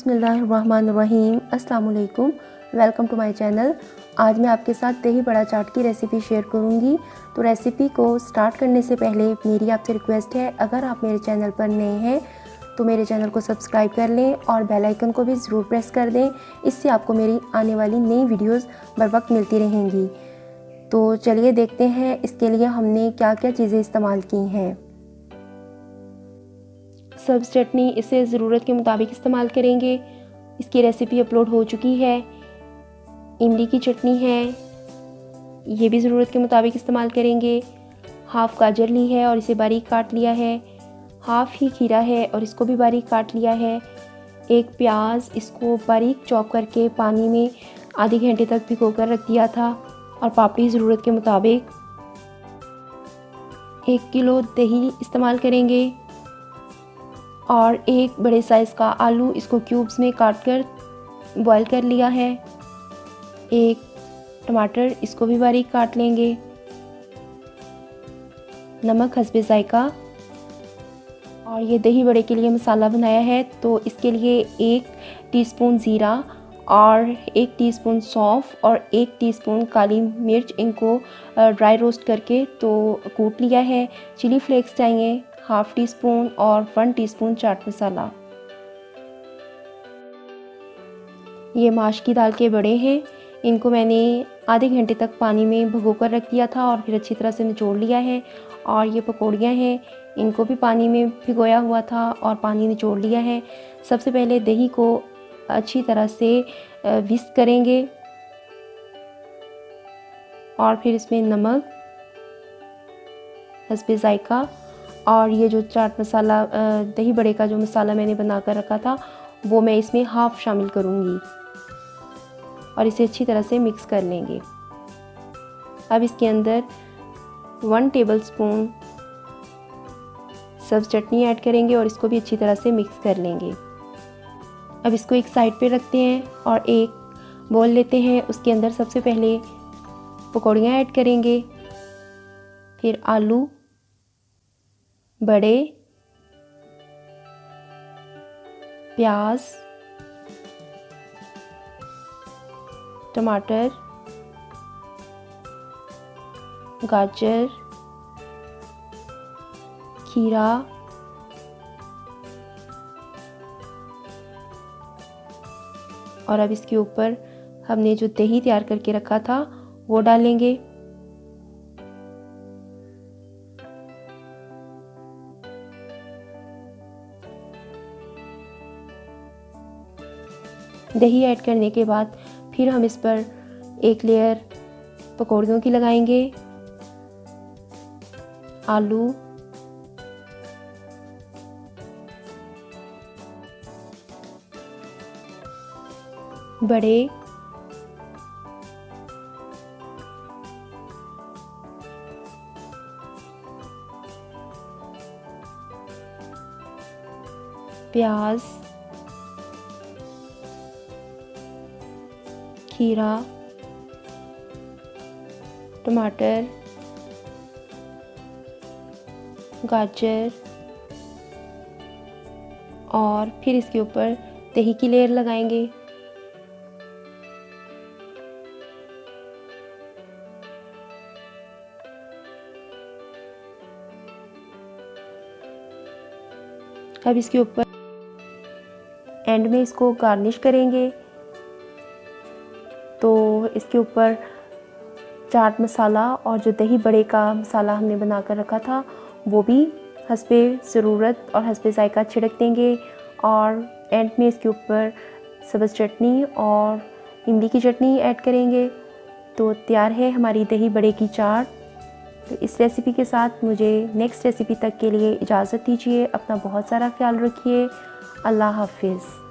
बिस्मिल्लाहिर्रहमानिर्रहीम। अस्सलाम वालेकुम, वेलकम टू माय चैनल। आज मैं आपके साथ दही बड़ा चाट की रेसिपी शेयर करूंगी। तो रेसिपी को स्टार्ट करने से पहले मेरी आपसे रिक्वेस्ट है, अगर आप मेरे चैनल पर नए हैं तो मेरे चैनल को सब्सक्राइब कर लें और बेल आइकन को भी ज़रूर प्रेस कर दें। इससे आपको मेरी आने वाली नई वीडियोज़ बर वक्त मिलती रहेंगी। तो चलिए देखते हैं इसके लिए हमने क्या क्या चीज़ें इस्तेमाल की हैं। सब्ज़ चटनी इसे ज़रूरत के मुताबिक इस्तेमाल करेंगे। इसकी रेसिपी अपलोड हो चुकी है। इमली की चटनी है, ये भी ज़रूरत के मुताबिक इस्तेमाल करेंगे। हाफ़ गाजर ली है और इसे बारीक काट लिया है। हाफ़ ही खीरा है और इसको भी बारीक काट लिया है। एक प्याज, इसको बारीक चॉप करके पानी में आधे घंटे तक भिगो कर रख दिया था। और पापड़ी ज़रूरत के मुताबिक। 1 किलो दही इस्तेमाल करेंगे और एक बड़े साइज़ का आलू, इसको क्यूब्स में काट कर बॉईल कर लिया है। एक टमाटर, इसको भी बारीक काट लेंगे। नमक हस्बे ज़ायका। और ये दही बड़े के लिए मसाला बनाया है, तो इसके लिए 1 टीस्पून ज़ीरा और 1 टीस्पून सौंफ और 1 टीस्पून काली मिर्च, इनको ड्राई रोस्ट करके तो कूट लिया है। चिली फ्लेक्स चाहिए हाफ़ टी स्पून और 1 टीस्पून चाट मसाला। ये माश की दाल के बड़े हैं, इनको मैंने आधे घंटे तक पानी में भिगो कर रख दिया था और फिर अच्छी तरह से निचोड़ लिया है। और ये पकौड़ियाँ हैं, इनको भी पानी में भिगोया हुआ था और पानी निचोड़ लिया है। सबसे पहले दही को अच्छी तरह से विस्क करेंगे और फिर इसमें नमक हस्बे ज़ायका और ये जो चाट मसाला, दही बड़े का जो मसाला मैंने बना कर रखा था, वो मैं इसमें हाफ़ शामिल करूँगी और इसे अच्छी तरह से मिक्स कर लेंगे। अब इसके अंदर 1 टेबलस्पून सब्ज़ चटनी ऐड करेंगे और इसको भी अच्छी तरह से मिक्स कर लेंगे। अब इसको एक साइड पे रखते हैं और एक बोल लेते हैं। उसके अंदर सबसे पहले पकौड़ियाँ ऐड करेंगे, फिर आलू, बड़े, प्याज, टमाटर, गाजर, खीरा, और अब इसके ऊपर हमने जो दही तैयार करके रखा था वो डालेंगे। दही ऐड करने के बाद फिर हम इस पर एक लेयर पकौड़ियों की लगाएंगे। आलू, बड़े, प्याज, खीरा, टमाटर, गाजर, और फिर इसके ऊपर दही की लेयर लगाएंगे। अब इसके ऊपर एंड में इसको गार्निश करेंगे। तो इसके ऊपर चाट मसाला और जो दही बड़े का मसाला हमने बना कर रखा था वो भी हस्बे ज़रूरत और हस्बे ज़ायका छिड़क देंगे। और एंड में इसके ऊपर सब्ज़ चटनी और इमली की चटनी ऐड करेंगे। तो तैयार है हमारी दही बड़े की चाट। तो इस रेसिपी के साथ मुझे नेक्स्ट रेसिपी तक के लिए इजाज़त दीजिए। अपना बहुत सारा ख्याल रखिए। अल्लाह हाफिज़।